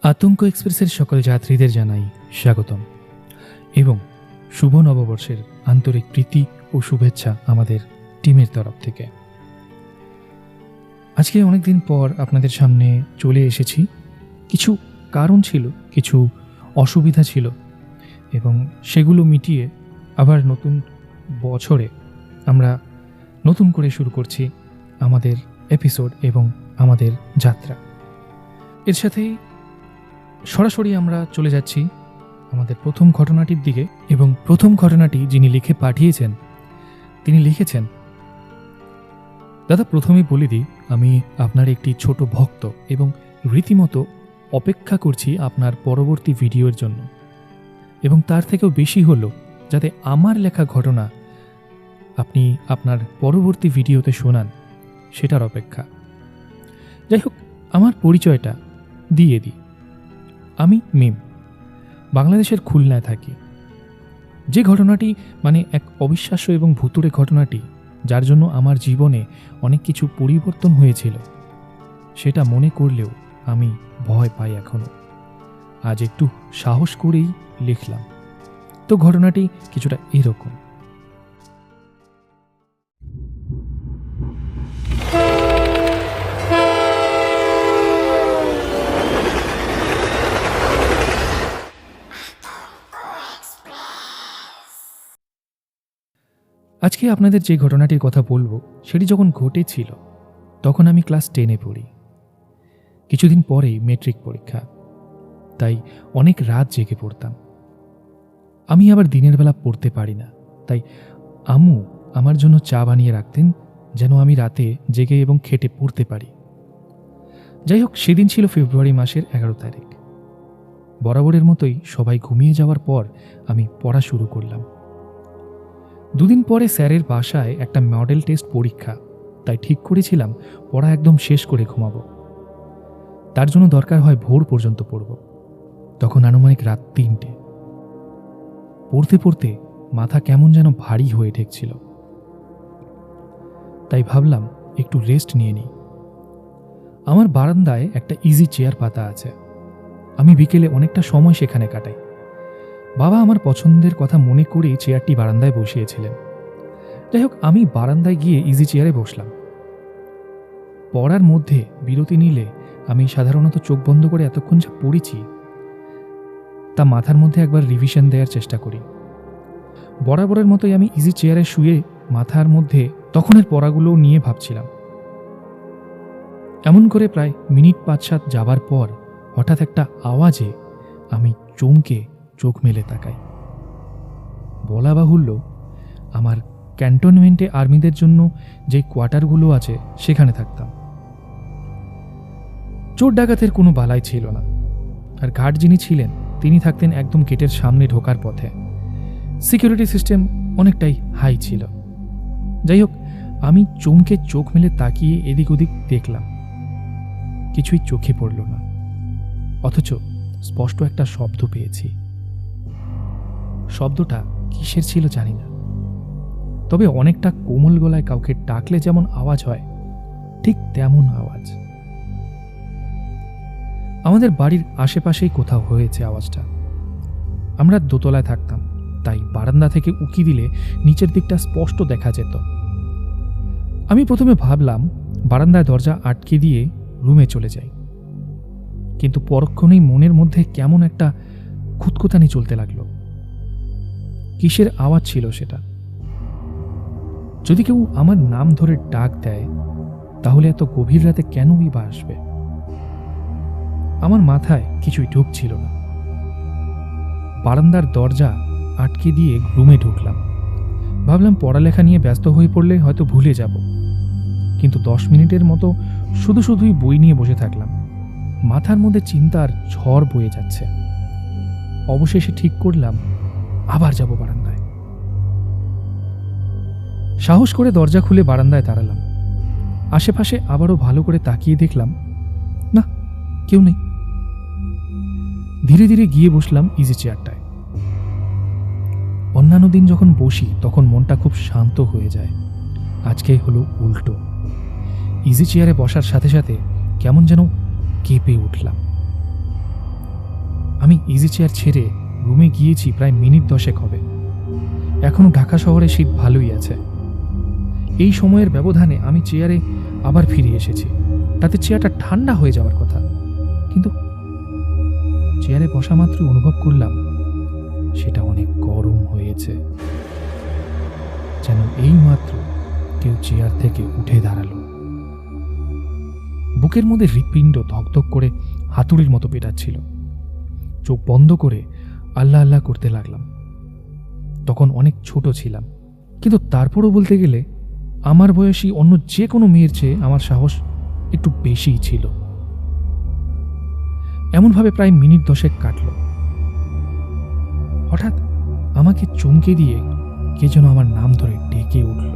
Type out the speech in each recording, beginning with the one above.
আতঙ্ক এক্সপ্রেসের সকল যাত্রীদের জানাই স্বাগতম এবং শুভ নববর্ষের আন্তরিক প্রীতি ও শুভেচ্ছা আমাদের টিমের তরফ থেকে। আজকে অনেকদিন পর আপনাদের সামনে চলে এসেছি। কিছু কারণ ছিল, কিছু অসুবিধা ছিল এবং সেগুলো মিটিয়ে আবার নতুন বছরে আমরা নতুন করে শুরু করছি আমাদের এপিসোড এবং আমাদের যাত্রা। এর সাথেই সরাসরি আমরা চলে যাচ্ছি আমাদের প্রথম ঘটনাটির দিকে এবং প্রথম ঘটনাটি যিনি লিখে পাঠিয়েছেন তিনি লিখেছেন, দাদা প্রথমেই বলে দিই আমি আপনার একটি ছোট ভক্ত এবং রীতিমতো অপেক্ষা করছি আপনার পরবর্তী ভিডিওর জন্য, এবং তার থেকেও বেশি হলো যাতে আমার লেখা ঘটনা আপনি আপনার পরবর্তী ভিডিওতে শোনান সেটার অপেক্ষা। যাই হোক, আমার পরিচয়টা দিয়ে দিই। আমি মিম, বাংলাদেশের খুলনায় থাকি। যে ঘটনাটি এক অবিশ্বাস্য এবং ভুতুড়ে ঘটনাটি, যার জন্য আমার জীবনে অনেক কিছু পরিবর্তন হয়েছিল, সেটা মনে করলেও আমি ভয় পাই এখনো। আজ একটু সাহস করেই লিখলাম। তো ঘটনাটি কিছুটা এরকম। আজকে আপনাদের যে ঘটনাটির কথা বলবো সেটি যখন ঘটেছিল তখন আমি ক্লাস 10-এ পড়ি। কিছুদিন পরেই মেট্রিক পরীক্ষা, তাই অনেক রাত জেগে পড়তাম। আমি আবার দিনের বেলা পড়তে পারি না, তাই আম্মু আমার জন্য চা বানিয়ে রাখতেন যেন আমি রাতে জেগে এবং খেটে পড়তে পারি। যাই হোক, সেদিন ছিল ফেব্রুয়ারি মাসের 11 তারিখ। বরাবরের মতোই সবাই ঘুমিয়ে যাওয়ার পর আমি পড়া শুরু করলাম। দুদিন পরে স্যারের বাসায় একটা মডেল টেস্ট পরীক্ষা, তাই ঠিক করেছিলাম পড়া একদম শেষ করে ঘুমাবো। তার জন্য দরকার হয় ভোর পর্যন্ত পড়ব। তখন আনুমানিক রাত 3টে। পড়তে পড়তে মাথা কেমন যেন ভারী হয়ে ঠেকছিল, তাই ভাবলাম একটু রেস্ট নিয়ে নিই। আমার বারান্দায় একটা ইজি চেয়ার পাতা আছে। আমি বিকেলে অনেকটা সময় সেখানে কাটাই। বাবা আমার পছন্দের কথা মনে করেই চেয়ারটি বারান্দায় বসিয়েছিলেন। যাই হোক, আমি বারান্দায় গিয়ে ইজি চেয়ারে বসলাম। পড়ার মধ্যে বিরতি নিলে আমি সাধারণত চোখ বন্ধ করে এতক্ষণ যা পড়েছি তা মাথার মধ্যে একবার রিভিশন দেওয়ার চেষ্টা করি। বরাবরের মতোই আমি ইজি চেয়ারে শুয়ে মাথার মধ্যে তখনের পড়াগুলো নিয়ে ভাবছিলাম। এমন করে প্রায় মিনিট 5-7 যাবার পর হঠাৎ একটা আওয়াজে আমি চমকে চোখ মেলে তাকাই। বলা বাহুল্য, আমার ক্যান্টনমেন্টে আর্মিদের জন্য যে কোয়ার্টারগুলো আছে সেখানে থাকতাম। চোর ডাকাতের কোনো বালাই ছিল না, আর গার্ড যিনি ছিলেন তিনি থাকতেন একদম গেটের সামনে ঢোকার পথে। সিকিউরিটি সিস্টেম অনেকটাই হাই ছিল। যাই হোক, আমি চমকে চোখ মেলে তাকিয়ে এদিক ওদিক দেখলাম, কিছুই চোখে পড়ল না। অথচ স্পষ্ট একটা শব্দ পেয়েছি। শব্দটা কিসের ছিল জানি না, তবে অনেকটা কোমল গলায় কাউকে ডাকলে যেমন আওয়াজ হয় ঠিক তেমন আওয়াজ। আমাদের বাড়ির আশেপাশেই কোথাও হয়েছে আওয়াজটা। আমরা দোতলায় থাকতাম, তাই বারান্দা থেকে উকি দিলে নিচের দিকটা স্পষ্ট দেখা যেত। আমি প্রথমে ভাবলাম বারান্দায় দরজা আটকে দিয়ে রুমে চলে যাই, কিন্তু পরক্ষণেই মনের মধ্যে কেমন একটা খুঁতখুঁতানি চলতে লাগলো। কিসের আওয়াজ ছিল সেটা? যদি কেউ আমার নাম ধরে ডাক দেয় তাহলে এত গভীর রাতে কেনই বা আসবে? আমার মাথায় কিছুই ঢুকছিল না। বারান্দার দরজা আটকে দিয়ে রুমে ঢুকলাম। ভাবলাম পড়ালেখা নিয়ে ব্যস্ত হয়ে পড়লে হয়তো ভুলে যাব, কিন্তু 10 মিনিটের মতো শুধুই বই নিয়ে বসে থাকলাম। মাথার মধ্যে চিন্তার ঝড় বয়ে যাচ্ছে। অবশেষে ঠিক করলাম আবার যাব বারান্দায়। সাহস করে দরজা খুলে বারান্দায় দাঁড়ালাম। আশেপাশে আবারও ভালো করে তাকিয়ে দেখলাম না, কেউ নেই। ধীরে ধীরে গিয়ে বসলাম ইজি চেয়ারটায়। অন্যান্য দিন যখন বসি তখন মনটা খুব শান্ত হয়ে যায়, আজকে হলো উল্টো। ইজি চেয়ারে বসার সাথে সাথে কেমন যেন কেঁপে উঠলাম। আমি ইজি চেয়ার ছেড়ে রুমে গিয়েছি প্রায় মিনিট 10 হবে। এখনো ঢাকা শহরে শীত ভালোই আছে। এই সময়ের ব্যবধানে আমি চেয়ারে আবার ফিরে এসেছি। তাতে চেয়ারটা ঠান্ডা হয়ে যাওয়ার কথা, কিন্তু চেয়ারে বসা মাত্রই অনুভব করলাম সেটা অনেক গরম হয়েছে। যেন এই মাত্র কেউ চেয়ার থেকে উঠে দাঁড়ালো। বুকের মধ্যে হৃৎপিণ্ড ধকধক করে হাতুড়ির মতো পেটাচ্ছিল। চোখ বন্ধ করে আল্লাহ আল্লাহ করতে লাগলাম। তখন অনেক ছোট ছিলাম, কিন্তু তারপরও বলতে গেলে আমার বয়সী অন্য যে কোনো মেয়ের চেয়ে আমার সাহস একটু বেশিই ছিল। এমনভাবে প্রায় মিনিট 10 কাটল। হঠাৎ আমাকে চমকে দিয়ে কে যেন আমার নাম ধরে ডেকে উঠল।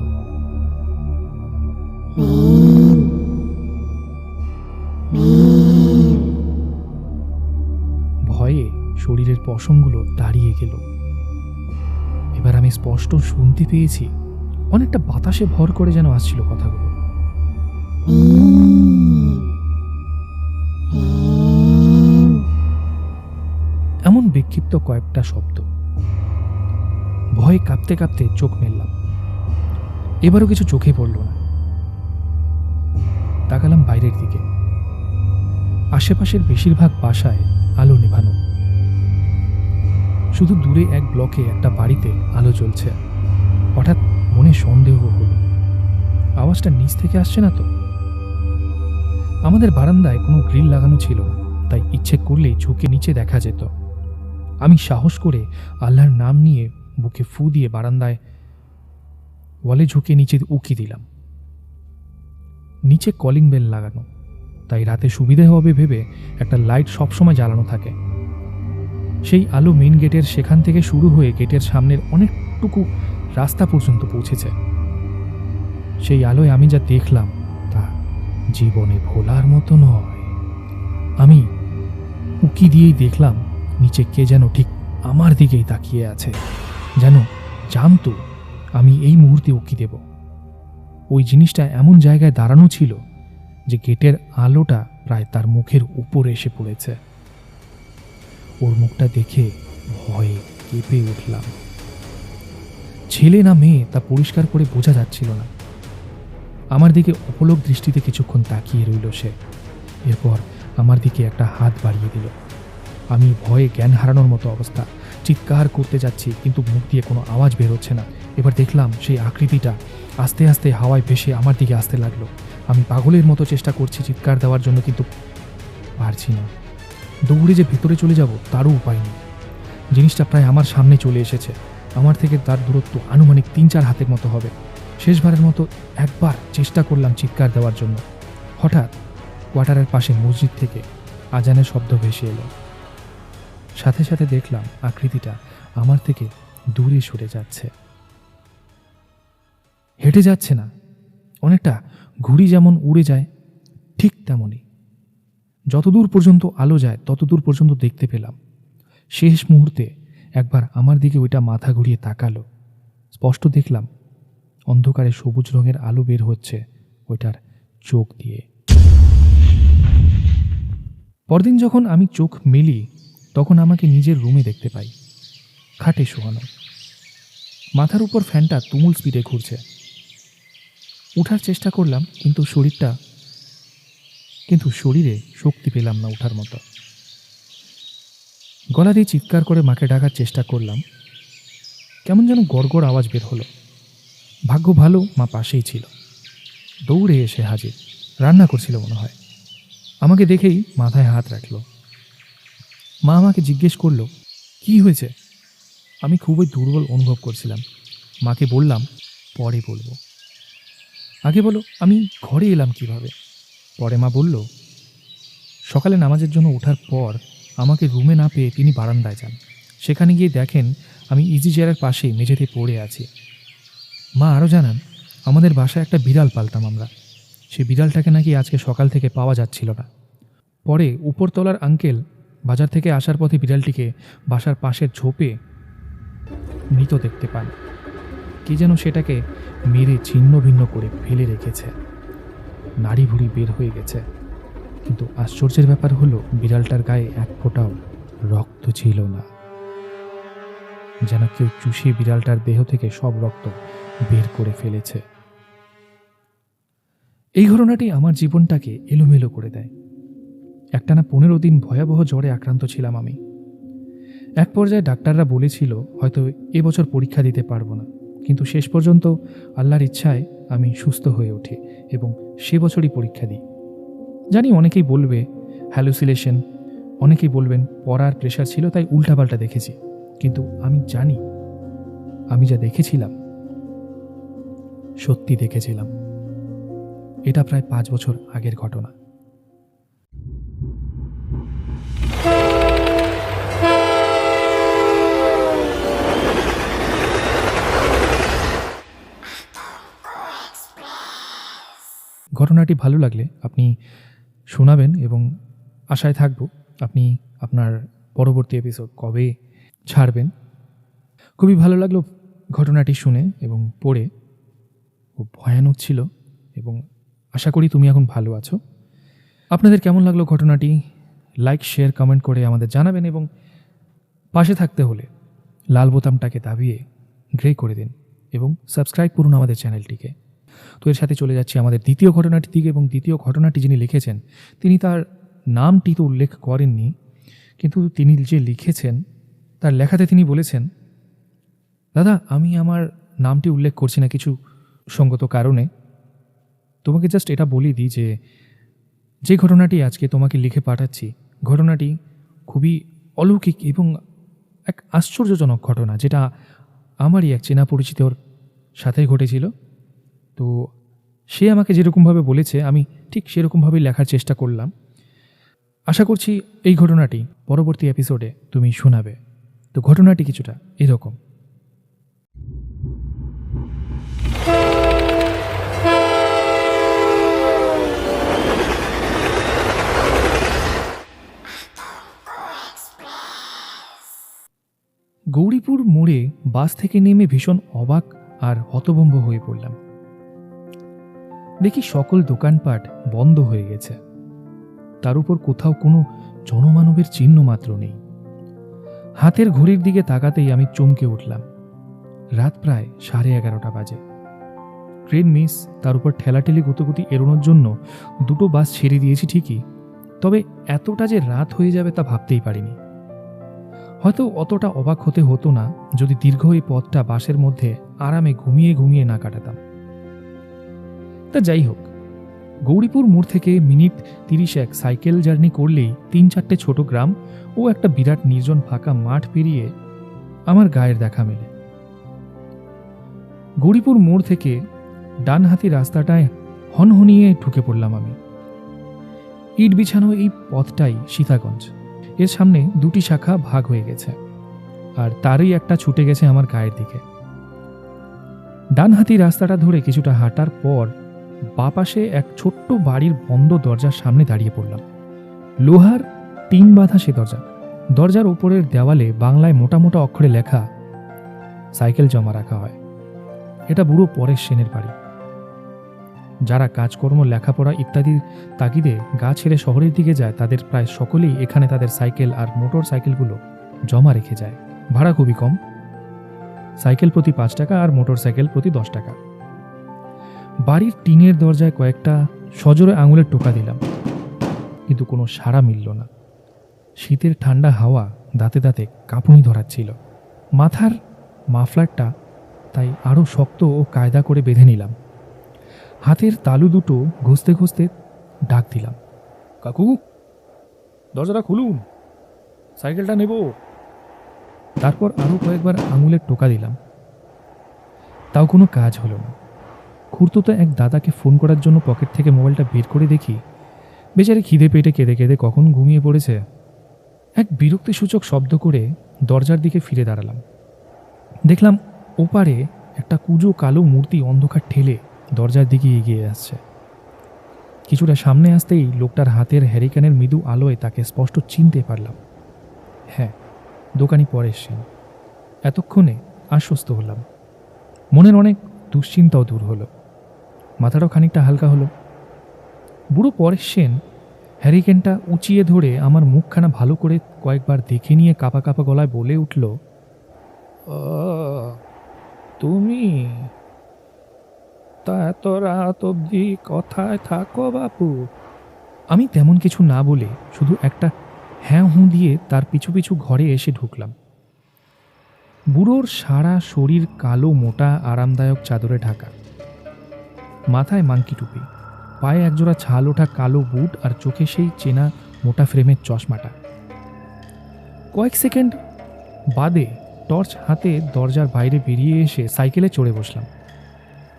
ভয়ে শরীরের পশমগুলো দাঁড়িয়ে গেল। এবার আমি স্পষ্ট শুনতে পেয়েছি, অনেকটা বাতাসে ভর করে যেন আসছিল কথাগুলো। এমন বিক্ষিপ্ত কয়েকটা শব্দ। ভয়ে কাঁপতে কাঁপতে চোখ মেললাম। এবারও কিছু চোখে পড়ল না। তাকালাম বাইরের দিকে। আশেপাশের বেশিরভাগ বাসায় আলো নেভানো। শুধু দূরে এক ব্লকে একটা বাড়িতে আলো জ্বলছে। হঠাৎ মনে সন্দেহ হলো, আওয়াজটা নিচ থেকে আসছে না তো? আমাদের বারান্দায় কোনো গ্রিল লাগানো ছিল না, তাই ইচ্ছে করলেই ঝুঁকে নিচে দেখা যেত। আমি সাহস করে আল্লাহর নাম নিয়ে বুকে ফু দিয়ে বারান্দায় ওয়ালে ঝুঁকে নিচে উকি দিলাম। নিচে কলিং বেল লাগানো, তাই রাতে সুবিধে হবে ভেবে একটা লাইট সবসময় জ্বালানো থাকে। সেই আলো মেইন গেটের সেখান থেকে শুরু হয়ে গেটের সামনের অনেকটুকু রাস্তা পর্যন্ত পৌঁছেছে। সেই আলোয় আমি যা দেখলাম তা জীবনে ভোলার মতো নয়। আমি উকি দিয়েই দেখলাম নিচে কে যেন ঠিক আমার দিকেই তাকিয়ে আছে, যেন জানতো আমি এই মুহূর্তে উকি দেব। ওই জিনিসটা এমন জায়গায় দাঁড়ানো ছিল যে গেটের আলোটা প্রায় তার মুখের উপরে এসে পড়েছে। ওর মুখটা দেখে ভয়ে কেঁপে উঠলাম। ছেলে না মেয়ে তা পরিষ্কার করে বোঝা যাচ্ছিল না। আমার দিকে অপলক দৃষ্টিতে কিছুক্ষণ তাকিয়ে রইল সে। এরপর আমার দিকে একটা হাত বাড়িয়ে দিল। আমি ভয়ে জ্ঞান হারানোর মতো অবস্থা। চিৎকার করতে যাচ্ছি, কিন্তু মুখ দিয়ে কোনো আওয়াজ বের হচ্ছে না। এবার দেখলাম সেই আকৃতিটা আস্তে আস্তে হাওয়ায় ভেসে আমার দিকে আসতে লাগলো। আমি পাগলের মতো চেষ্টা করছি চিৎকার দেওয়ার জন্য, কিন্তু পারছি না। দৌড়ে যে ভেতরে চলে যাব তারও উপায় নেই। জিনিসটা প্রায় আমার সামনে চলে এসেছে। আমার থেকে তার দূরত্ব আনুমানিক 3-4 হাতের মতো হবে। শেষবারের মতো একবার চেষ্টা করলাম চিৎকার দেওয়ার জন্য। হঠাৎ কোয়ার্টারের পাশে মসজিদ থেকে আজানের শব্দ ভেসে এলো। সাথে সাথে দেখলাম আকৃতিটা আমার থেকে দূরে সরে যাচ্ছে। হেঁটে যাচ্ছে না, অনেকটা ঘুড়ি যেমন উড়ে যায় ঠিক তেমনই। যতদূর পর্যন্ত আলো যায় ততদূর পর্যন্ত দেখতে পেলাম। শেষ মুহূর্তে একবার আমার দিকে ওইটা মাথা ঘুরিয়ে তাকালো। স্পষ্ট দেখলাম অন্ধকারে সবুজ রঙের আলো বের হচ্ছে ওইটার চোখ দিয়ে। পরদিন যখন আমি চোখ মেলি তখন আমাকে নিজের রুমে দেখতে পাই, খাটে শোয়ানো। মাথার উপর ফ্যানটা তুমুল স্পিডে ঘুরছে। উঠার চেষ্টা করলাম, কিন্তু শরীরে শক্তি পেলাম না ওঠার মতো। গলা দিয়ে চিৎকার করে মাকে ডাকার চেষ্টা করলাম। কেমন যেন গড়গড় আওয়াজ বের হলো। ভাগ্য ভালো মা পাশেই ছিল। দৌড়ে এসে হাজির। রান্না করছিল মনে হয়। আমাকে দেখেই মাথায় হাত রাখলো। মা আমাকে জিজ্ঞেস করলো, কি হয়েছে? আমি খুবই দুর্বল অনুভব করছিলাম। মাকে বললাম, পরে বলবো। আগে বলো আমি ঘরে এলাম কিভাবে? পরে মা বলল, সকালে নামাজের জন্য ওঠার পর আমাকে রুমে না পেয়ে তিনি বারান্দায় যান। সেখানে গিয়ে দেখেন আমি ইজি চেয়ারের পাশেই মেঝেতে পড়ে আছি। মা আরও জানান, আমাদের বাসায় একটা বিড়াল পালতাম আমরা। সেই বিড়ালটাকে নাকি আজকে সকাল থেকে পাওয়া যাচ্ছিল না। পরে উপরতলার আঙ্কেল বাজার থেকে আসার পথে বিড়ালটিকে বাসার পাশের ঝোপে মৃত দেখতে পান। কি যেন সেটাকে মেরে ছিন্ন ভিন্ন করে ফেলে রেখেছে। নাড়ি ভুড়ি বের হয়ে গেছে। কিন্তু আশ্চর্যের ব্যাপার হলো বিড়ালটার গায়ে এক ফোঁটাও রক্ত ছিল না, যেন কেউ চুষে বিড়ালটার দেহ থেকে সব রক্ত বের করে ফেলেছে। এই ঘটনাটি আমার জীবনটাকে এলোমেলো করে দেয়। একটানা 15 দিন ভয়াবহ জ্বরে আক্রান্ত ছিলাম আমি। এক পর্যায়ে ডাক্তাররা বলেছিল হয়তো এবছর পরীক্ষা দিতে পারবো না, কিন্তু শেষ পর্যন্ত আল্লাহর ইচ্ছায় আমি সুস্থ হয়ে উঠি এবং সে বছরই পরীক্ষা দিই। জানি অনেকেই বলবে হ্যালুসিনেশন, অনেকেই বলবেন পড়ার প্রেশার ছিল তাই উল্টাপাল্টা দেখেছি, কিন্তু আমি জানি আমি যা দেখেছিলাম সত্যি দেখেছিলাম। এটা প্রায় 5 বছর আগের ঘটনা। ঘটনাটি ভালো লাগলে আপনি শোনাবেন এবং আশায় থাকব আপনি আপনার পরবর্তী এপিসোড কবে ছাড়বেন। খুবই ভালো লাগলো ঘটনাটি শুনে এবং পড়ে। খুব ভয়ানক ছিল এবং আশা করি তুমি এখন ভালো আছো। আপনাদের কেমন লাগলো ঘটনাটি লাইক, শেয়ার, কমেন্ট করে আমাদের জানাবেন এবং পাশে থাকতে হলে লাল বোতামটাকে দাবিয়ে গ্রে করে দিন এবং সাবস্ক্রাইব করুন আমাদের চ্যানেলটিকে। তো এর সাথে চলে যাচ্ছি আমাদের দ্বিতীয় ঘটনাটির দিকে। এবং দ্বিতীয় ঘটনাটি যিনি লিখেছেন তিনি তার নামটি তো উল্লেখ করেননি, কিন্তু তিনি যে লিখেছেন তার লেখাতে তিনি বলেছেন, দাদা আমি আমার নামটি উল্লেখ করছি না কিছু সঙ্গত কারণে। তোমাকে জাস্ট এটা বলি দিই যে ঘটনাটি আজকে তোমাকে লিখে পাঠাচ্ছি, ঘটনাটি খুবই অলৌকিক এবং এক আশ্চর্যজনক ঘটনা, যেটা আমারই এক চেনা পরিচিতর সাথে ঘটেছিল। তো সে আমাকে যেরকমভাবে বলেছে আমি ঠিক সেরকমভাবেই লেখার চেষ্টা করলাম। আশা করছি এই ঘটনাটি পরবর্তী এপিসোডে তুমি শোনাবে। তো ঘটনাটি কিছুটা এরকম। গৌরীপুর মোড়ে বাস থেকে নেমে ভীষণ অবাক আর হতভম্ব হয়ে পড়লাম। দেখি সকল দোকানপাট বন্ধ হয়ে গেছে, তার উপর কোথাও কোনো জনমানবের চিহ্ন মাত্র নেই। হাতের ঘড়ির দিকে তাকাতেই আমি চমকে উঠলাম। রাত প্রায় 11:30 বাজে। ট্রেন মিস, তার উপর ঠেলাঠেলি গতিগতি এড়োনোর জন্য 2টো বাস ছেড়ে দিয়েছি ঠিকই, তবে এতটা যে রাত হয়ে যাবে তা ভাবতেই পারিনি। হয়তো অতটা অবাক হতে হতো না যদি দীর্ঘ এই পথটা বাসের মধ্যে আরামে ঘুমিয়ে ঘুমিয়ে না কাটাতাম। তা যাই হোক, গৌরীপুর মোড় থেকে মিনিট 30 সাইকেল জার্নি করলেই 3-4টে ছোট গ্রাম ও একটা বিরাট নির্জন ফাঁকা মাঠ পেরিয়ে আমার গায়ের দেখা মেলে। গৌরীপুর মোড় থেকে ডান হাতি রাস্তাটায় হনহনিয়ে ঢুকে পড়লাম আমি। ইট বিছানো এই পথটাই সীতাগঞ্জ। এর সামনে 2টি শাখা ভাগ হয়ে গেছে আর তারই একটা ছুটে গেছে আমার গায়ের দিকে। ডান হাতি রাস্তাটা ধরে কিছুটা হাঁটার পর বাঁ পাশে এক ছোট্ট বাড়ির বন্ধ দরজার সামনে দাঁড়িয়ে পড়লাম। লোহার টিন বাঁধা সে দরজা। দরজার উপরের দেওয়ালে বাংলায় মোটা মোটা অক্ষরে লেখা, সাইকেল জমা রাখা হয়। এটা বুড়ো পরেশ সেনের বাড়ি। যারা কাজকর্ম, লেখাপড়া ইত্যাদির তাগিদে গা ছেড়ে শহরের দিকে যায় তাদের প্রায় সকলেই এখানে তাদের সাইকেল আর মোটর সাইকেলগুলো জমা রেখে যায়। ভাড়া খুবই কম, সাইকেল প্রতি 5 টাকা আর মোটর সাইকেল প্রতি 10 টাকা। বাড়ির টিনের দরজায় কয়েকটা সজোরে আঙুলের টোকা দিলাম, কিন্তু কোনো সাড়া মিলল না। শীতের ঠান্ডা হাওয়া দাঁতে দাঁতে কাঁপুনি ধরাচ্ছিল। মাথার মাফলারটা তাই আরও শক্ত ও কায়দা করে বেঁধে নিলাম। হাতের তালু দুটো ঘষতে ঘষতে ডাক দিলাম, কাকু দরজাটা খুলুন, সাইকেলটা নেব। তারপর আরও কয়েকবার আঙুলের টোকা দিলাম, তাও কোনো কাজ হলো না। খুড়তুতো এক দাদাকে ফোন করার জন্য পকেট থেকে মোবাইলটা বের করে দেখি বেচারি খিদে পেটে কেঁদে কেঁদে কখন ঘুমিয়ে পড়েছে। এক বিরক্তিসূচক শব্দ করে দরজার দিকে ফিরে দাঁড়ালাম। দেখলাম ওপারে একটা কুঁজো কালো মূর্তি অন্ধকার ঠেলে দরজার দিকে এগিয়ে আসছে। কিছুটা সামনে আসতেই লোকটার হাতের হ্যারিকেনের মৃদু আলোয় তাকে স্পষ্ট চিনতে পারলাম। হ্যাঁ, দোকানি পরেশ সেন। এতক্ষণে আশ্বস্ত হলাম। মনের অনেক দুশ্চিন্তাও দূর হলো, মাথাটাও খানিকটা হালকা হলো। বুড়ো পরেশ সেন হ্যারিকেনটা উঁচিয়ে ধরে আমার মুখখানা ভালো করে কয়েকবার দেখে নিয়ে কাঁপা কাঁপা গলায় বলে উঠল, তুমি তা এত রাত অবধি কথায় থাকো বাপু? আমি তেমন কিছু না বলে শুধু একটা হ্যাঁ হুঁ দিয়ে তার পিছু পিছু ঘরে এসে ঢুকলাম। বুড়োর সারা শরীর কালো মোটা আরামদায়ক চাদরে ঢাকা, মাথায় মাংকি টুপি, পায়ে একজোড়া ছাল ওঠা কালো বুট আর চোখে সেই চেনা মোটা ফ্রেমের চশমাটা। কয়েক সেকেন্ড বাদে টর্চ হাতে দরজার বাইরে বেরিয়ে এসে সাইকেলে চড়ে বসলাম।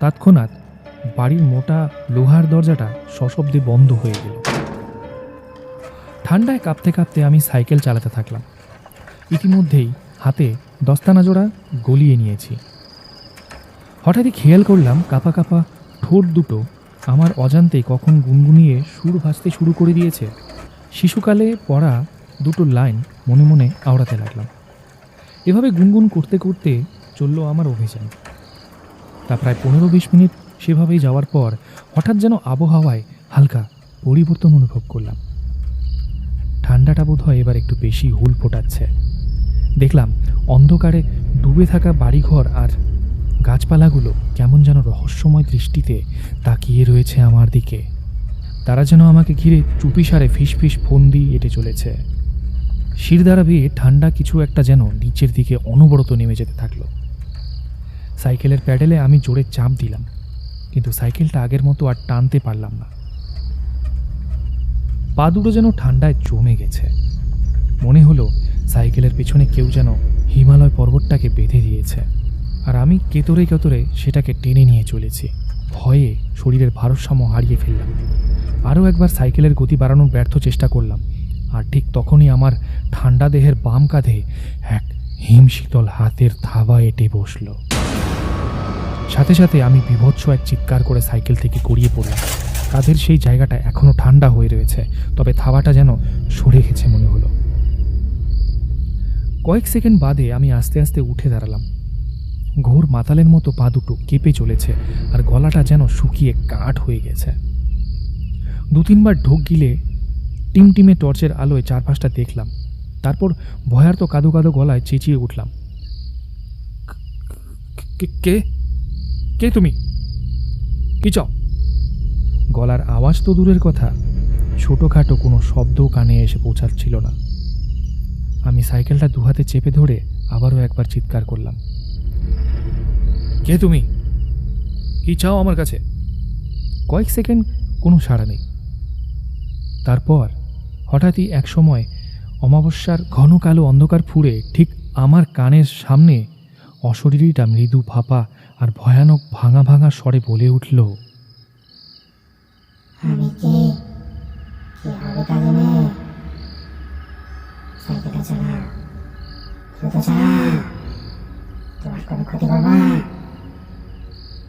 তৎক্ষণাৎ বাড়ির মোটা লোহার দরজাটা সশব্দে বন্ধ হয়ে গেল। ঠান্ডায় কাঁপতে কাঁপতে আমি সাইকেল চালাতে থাকলাম। ইতিমধ্যেই হাতে দস্তানা জোড়া গলিয়ে নিয়েছি। হঠাৎই খেয়াল করলাম কাঁপা কাঁপা ঠোঁট দুটো আমার অজান্তেই কখন গুনগুনিয়ে সুর ভাসতে শুরু করে দিয়েছে। শিশুকালে পড়া দুটো লাইন মনে মনে আওড়াতে লাগলাম। এভাবে গুনগুন করতে করতে চলল আমার অভিযান। তা প্রায় 15-20 মিনিট সেভাবেই যাওয়ার পর হঠাৎ যেন আবহাওয়ায় হালকা পরিবর্তন অনুভব করলাম। ঠান্ডাটা বোধ হয় এবার একটু বেশি হুল ফোটাচ্ছে। দেখলাম অন্ধকারে ডুবে থাকা বাড়িঘর আর গাছপালাগুলো কেমন যেন রহস্যময় দৃষ্টিতে তাকিয়ে রয়েছে আমার দিকে। তারা যেন আমাকে ঘিরে চুপিসারে ফিসফিস ফন্দি এঁটে চলেছে। শিরদাঁড়া বেয়ে ঠান্ডা কিছু একটা যেন নিচের দিকে অনবরত নেমে যেতে থাকলো। সাইকেলের প্যাডেলে আমি জোরে চাপ দিলাম, কিন্তু সাইকেলটা আগের মতো আর টানতে পারলাম না। পা দুটো যেন ঠান্ডায় জমে গেছে। মনে হলো সাইকেলের পেছনে কেউ যেন হিমালয় পর্বতটাকে বেঁধে দিয়েছে, আর আমি কেতরে কেতরে সেটাকে টেনে নিয়ে চলেছি। ভয়ে শরীরের ভারসাম্য হারিয়ে ফেললাম। আরও একবার সাইকেলের গতি বাড়ানোর ব্যর্থ চেষ্টা করলাম, আর ঠিক তখনই আমার ঠান্ডা দেহের বাম কাঁধে এক হিমশীতল হাতের থাবা এঁটে বসল। সাথে সাথে আমি বীভৎস এক চিৎকার করে সাইকেল থেকে গড়িয়ে পড়লাম। কাঁধের সেই জায়গাটা এখনো ঠান্ডা হয়ে রয়েছে, তবে থাবাটা যেন সরে গেছে মনে হলো। কয়েক সেকেন্ড বাদে আমি আস্তে আস্তে উঠে দাঁড়ালাম। ঘোর মাতালের মতো পা দুটো কেঁপে চলেছে, আর গলাটা যেন শুকিয়ে কাঠ হয়ে গেছে। 2-3 বার ঢোক গিলে টিমটিমে টর্চের আলোয় চারপাশটা দেখলাম। তারপর ভয়ার্ত কাদো কাদো গলায় চেঁচিয়ে উঠলাম, কে কে তুমি? কি চাও? গলার আওয়াজ তো দূরের কথা, ছোটোখাটো কোনো শব্দও কানে এসে পৌঁছাচ্ছিল না। আমি সাইকেলটা দুহাতে চেপে ধরে আবারও একবার চিৎকার করলাম, কে তুমি? কি চাও আমার কাছে? কয়েক সেকেন্ড কোনো সাড়া নেই। তারপর হঠাৎই এক সময় অমাবস্যার ঘন কালো অন্ধকার ফুঁড়ে ঠিক আমার কানের সামনে অশরীরীটা মৃদু ভাপা আর ভয়ানক ভাঙা ভাঙা স্বরে বলে উঠল, আমি কে? কি হবে তা জেনে? সাইকেলটা চালা, দ্রুত চালা, তোমার কোনো ক্ষতি করবো না,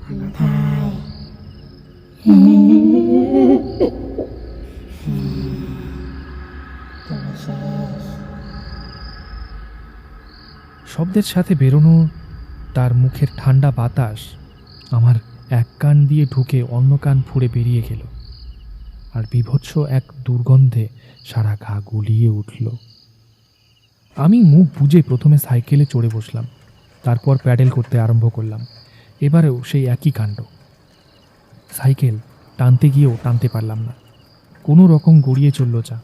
অন্যথায় তুমি শেষ। শব্দের সাথে বেরোনো তার মুখের ঠান্ডা বাতাস আমার এক কান দিয়ে ঢুকে অন্য কান ফুঁড়ে বেরিয়ে গেল, আর বীভৎস এক দুর্গন্ধে সারা গা গুলিয়ে উঠল। আমি মুখ বুজে প্রথমে সাইকেলে চড়ে বসলাম, তারপর প্যাডেল করতে আরম্ভ করলাম। এবারেও সেই একই কাণ্ড। সাইকেল টানতে গিয়েও টানতে পারলাম না, কোনো রকম গড়িয়ে চলল যা।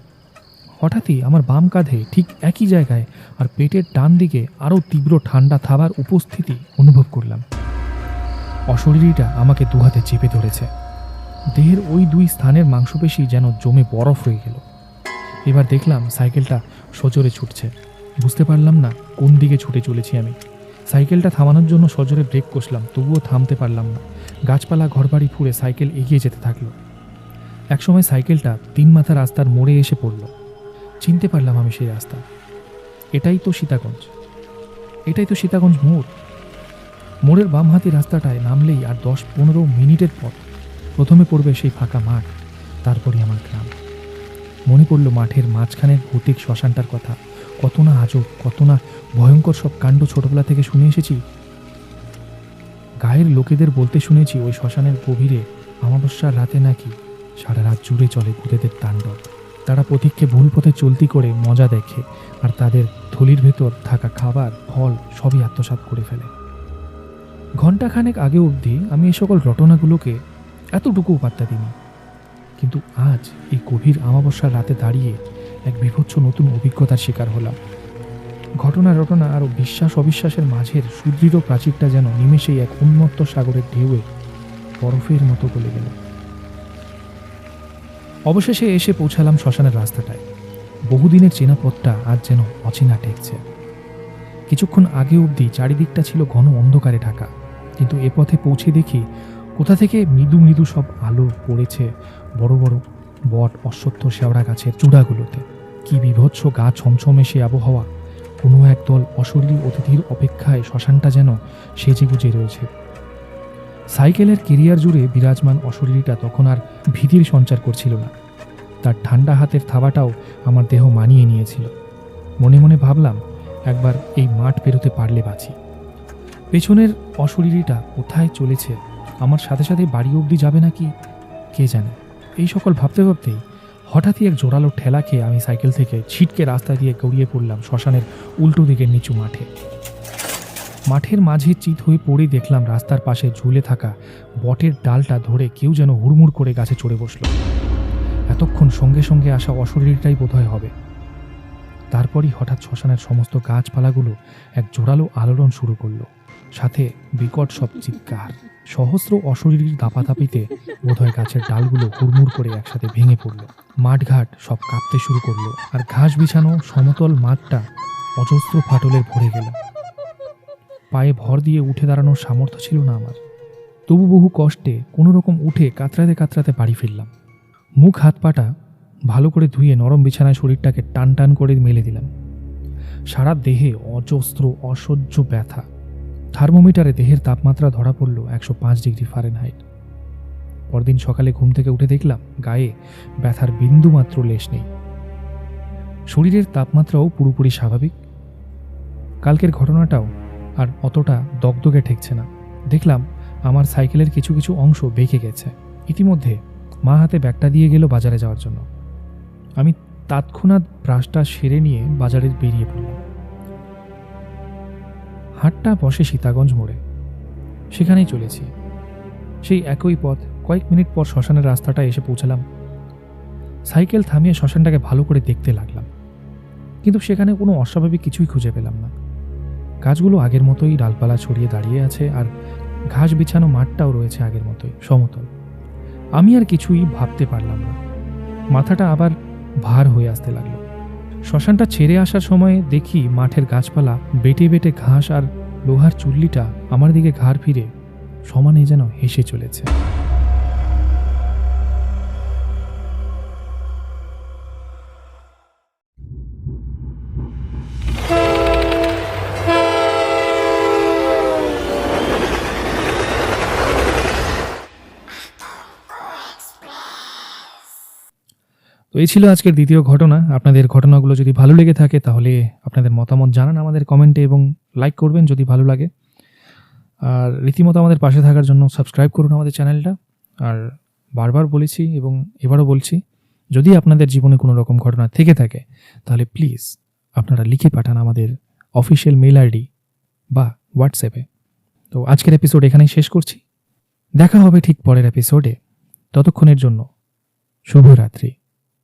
হঠাৎই আমার বাম কাঁধে ঠিক একই জায়গায় আর পেটের ডান দিকে আরও তীব্র ঠান্ডা থাবার উপস্থিতি অনুভব করলাম। অশরীরীটা আমাকে দুহাতে চেপে ধরেছে। দেহের ওই 2 স্থানের মাংসপেশি যেন জমে বরফ হয়ে গেল। এবার দেখলাম সাইকেলটা সজোরে ছুটছে। বুঝতে পারলাম না কোন দিকে ছুটে চলেছি আমি। সাইকেলটা থামানোর জন্য সজোরে ব্রেক কষলাম, তবুও থামতে পারলাম না। গাছপালা ঘরবাড়ি ফুঁড়ে সাইকেল এগিয়ে যেতে থাকলো। একসময় সাইকেলটা 3 মাথা রাস্তার মোড়ে এসে পড়ল। চিনতে পারলাম আমি সেই রাস্তা। এটাই তো সীতাগঞ্জ মোড়। মোড়ের বাম হাতি রাস্তাটায় নামলেই আর 10-15 মিনিটের পথ। প্রথমে পড়বে সেই ফাঁকা মাঠ, তারপরই আমার গ্রাম। মনে পড়ল মাঠের মাঝখানের ভৌতিক শ্মশানটার কথা। কত না আজব, কত না ভয়ঙ্কর সব কাণ্ড ছোটবেলা থেকে শুনে এসেছি। গায়ের লোকেদের বলতে শুনেছি ওই শ্মশানের গভীরে অমাবস্যার রাতে নাকি সারা রাত জুড়ে চলে ভূতেদের তাণ্ডব। তারা পথিককে ভুল পথে চলতি করে মজা দেখে আর তাদের থলির ভেতর থাকা খাবার ফল সবই আত্মসাৎ করে ফেলে। ঘণ্টাখানেক আগে অবধি আমি এই সকল ঘটনাগুলোকে এতটুকু পাত্তা দিইনি, কিন্তু আজ এই গভীর অমাবস্যার রাতে দাঁড়িয়ে এক বিভৎস নতুন অভিজ্ঞতার শিকার হলাম। ঘটনা আর বিশ্বাস অবিশ্বাসের মাঝের সুদৃঢ় প্রাচীরটা যেন নিমেষেই এক উন্মত্ত সাগরের ঢেউয়ে বরফের মতো গলে গেল। অবশেষে এসে পৌঁছালাম শ্মশানের রাস্তাটায়। বহুদিনের চেনা পথটা আজ যেন অচেনা ঠেকছে। কিছুক্ষণ আগে অবধি চারিদিকটা ছিল ঘন অন্ধকারে ঢাকা, কিন্তু এ পথে পৌঁছে দেখি কোথা থেকে মৃদু মৃদু সব আলো পড়েছে বড় বড় বট অশ্বত্থ শেওড়া গাছের চূড়াগুলোতে। কি বিভৎস গা ছমছমে সে আবহাওয়া! কোনো একদল অশরীরী অতিথির অপেক্ষায় শ্মশানটা যেন সেজেগুজে রয়েছে। সাইকেলের কেরিয়ার জুড়ে বিরাজমান অশরীরীটা তখন আর ভীতির সঞ্চার করছিল না। তার ঠান্ডা হাতের থাবাটাও আমার দেহ মানিয়ে নিয়েছিল। মনে মনে ভাবলাম, একবার এই মাঠ পেরোতে পারলে বাঁচি। পেছনের অশরীরীটা কোথায় চলেছে, আমার সাথে সাথে বাড়ি অবধি যাবে নাকি কে জানে। এই সকল ভাবতে ভাবতেই হঠাৎই এক জোরালো ঠেলা খেয়ে আমি সাইকেল থেকে ছিটকে রাস্তা দিয়ে গড়িয়ে পড়লাম শ্মশানের উল্টো দিকের নিচু মাঠে। মাঠের মাঝে চিত হয়ে পড়েই দেখলাম রাস্তার পাশে ঝুলে থাকা বটের ডালটা ধরে কেউ যেন হুড়মুড় করে গাছে চড়ে বসল। এতক্ষণ সঙ্গে সঙ্গে আসা অশরীরটাই বোধহয় হবে। তারপরই হঠাৎ শ্মশানের সমস্ত গাছপালাগুলো এক জোরালো আলোড়ন শুরু করলো, সাথে বিকট সব চিৎকার। সহস্র অশরীরীর দাপাদাপিতে বোধহয় গাছের ডালগুলো হুড়মুড় করে একসাথে ভেঙে পড়ল। মাঠঘাট সব কাঁপতে শুরু করলো, আর ঘাস বিছানো সমতল মাঠটা অজস্র ফাটলে ভরে গেল। পায়ে ভর দিয়ে উঠে দাঁড়ানোর সামর্থ্য ছিল না আমার, তবু বহু কষ্টে কোনো রকম উঠে কাতরাতে কাতরাতে বাড়ি ফিরলাম। মুখ হাত পাটা ভালো করে ধুয়ে নরম বিছানায় শরীরটাকে টান টান করে মেলে দিলাম। সারা দেহে অজস্র অসহ্য ব্যথা। থার্মোমিটারে দেহের তাপমাত্রা ধরা পড়ল 105 ডিগ্রি ফারেনহাইট। পরদিন সকালে ঘুম থেকে উঠে দেখলাম গায়ে ব্যথার বিন্দু মাত্র লেশ নেই। শরীরের তাপমাত্রাও পুরোপুরি স্বাভাবিক। কালকের ঘটনাটাও আর অতটা দগদগে ঠেকছে না। দেখলাম আমার সাইকেলের কিছু কিছু অংশ বেঁকে গেছে। ইতিমধ্যে মা হাতে ব্যাগটা দিয়ে গেল বাজারে যাওয়ার জন্য। আমি তৎক্ষণাৎ ব্রাশটা সেরে নিয়ে বাজারে বেরিয়ে পড়লাম। হাটটা বসে সীতাগঞ্জ মোড়ে, সেখানেই চলেছি। সেই একই পথ। কয়েক মিনিট পর শ্মশানের রাস্তাটা এসে পৌঁছালাম। সাইকেল থামিয়ে শ্মশানটাকে ভালো করে দেখতে লাগলাম, কিন্তু সেখানে কোনো অস্বাভাবিক কিছুই খুঁজে পেলাম না। গাছগুলো আগের মতোই ডালপালা ছড়িয়ে দাঁড়িয়ে আছে, আর ঘাস বিছানো মাঠটাও রয়েছে আগের মতোই সমতল। আমি আর কিছুই ভাবতে পারলাম না। মাথাটা আবার ভার হয়ে আসতে লাগলো। শ্মশানটা ছেড়ে আসার সময় দেখি মাঠের গাছপালা বেটে বেটে ঘাস আর লোহার চুল্লিটা আমার দিকে ঘাড় ফিরে সমানে যেন হেসে চলেছে। তো এই ছিল আজকের দ্বিতীয় ঘটনা। আপনাদের ঘটনাগুলো যদি ভালো লেগে থাকে তাহলে আপনাদের মতামত জানান আমাদের কমেন্টে এবং লাইক করবেন যদি ভালো লাগে। আর রীতিমতো আমাদের পাশে থাকার জন্য সাবস্ক্রাইব করুন আমাদের চ্যানেলটা। আর বারবার বলেছি এবং এবারও বলছি, যদি আপনাদের জীবনে কোনো রকম ঘটনা থেকে থাকে তাহলে প্লিজ আপনারা লিখে পাঠান আমাদের অফিসিয়াল মেল আইডি বা হোয়াটসঅ্যাপে। তো আজকের এপিসোড এখানেই শেষ করছি। দেখা হবে ঠিক পরের এপিসোডে। ততক্ষণের জন্য শুভরাত্রি।